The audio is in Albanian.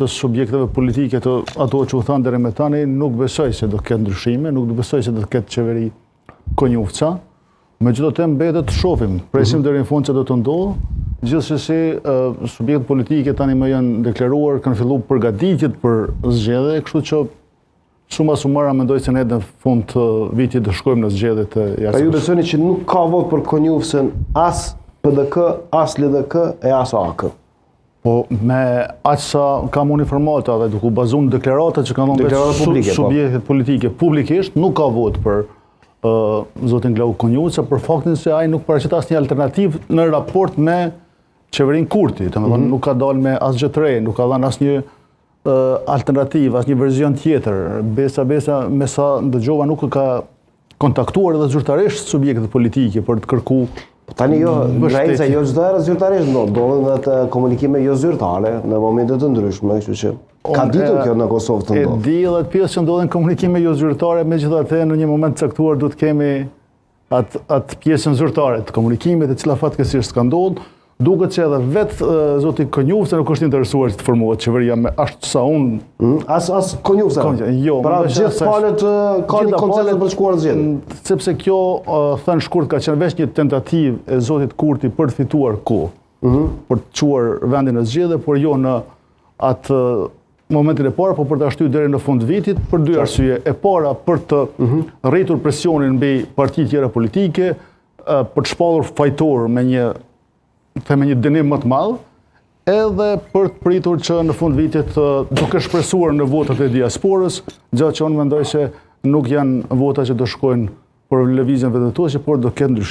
të subjekteve politike të ato që u thanë deri më tani, nuk besoj se do të ketë ndryshime, nuk besoj se do të ketë qeveri konjufca. Megjithatë të mbetet të shohim, presim deri në fund që do të ndodhë. Gjithsesi, subjektet politike tani më janë deklaruar, kanë filluar përgatitjet për zgjedhje, kështu që suma sumara mendoj se ne në fund të vitit do shkojmë në zgjedhjet e jashtëzakonshme. Pra ju besoni që nuk ka vot për konjufsen as PDK, as LDK e as AK? Po me aq sa kam unë informata dhe duke u bazuar në deklaratat që kanë dhënë subjektet politike publikisht, nuk ka vot për zotin Glau Konjuca për faktin se ai nuk paraqet asnjë alternativë në raport me qeverinë Kurti, domethënë nuk ka dalë me asgjë të re, nuk ka dhënë asnjë alternativë, asnjë verzion tjetër. Besa me sa ndëgjova nuk ka kontaktuar edhe zyrtarisht subjektet politike për të kërkuar. Tani jo, Grajca jo çdo herë zyrtarisht ndodhen edhe komunikime jo zyrtare në momente të ndryshme, kështu që ka ditur kjo në Kosovë të ndodhë. E di edhe pjesë që ndodhen komunikime jo zyrtare, megjithatë në një moment caktuar duhet të kemi atë pjesën zyrtare të komunikimit, e cila fatkeqësisht ka ndodhur. Duket se edhe vetë zoti Konjufca nuk është interesuar që të formohet qeveria me ashtu sa unë. As Konjufca? Jo. Pra gjithë palët ka një koncept për të shkuar në zgjedhje. Sepse kjo, thënë shkurt, ka qenë veç një tentativë e zotit Kurti për të fituar kohë, për të çuar vendin në zgjedhje, por jo në atë momentin e parë, por për të shtyr deri në fund vitit, për dy arsye. E para për të rritur presionin mbi partitë tjera politike, për të shpallur fajtor me një dënim më të madh, edhe për të pritur që në fund vitit duke shpresuar në votat e diasporës, gjë që unë mendoj se nuk janë vota që do shkojnë për lëvizjen vendetësuese, por do ketë ndryshim.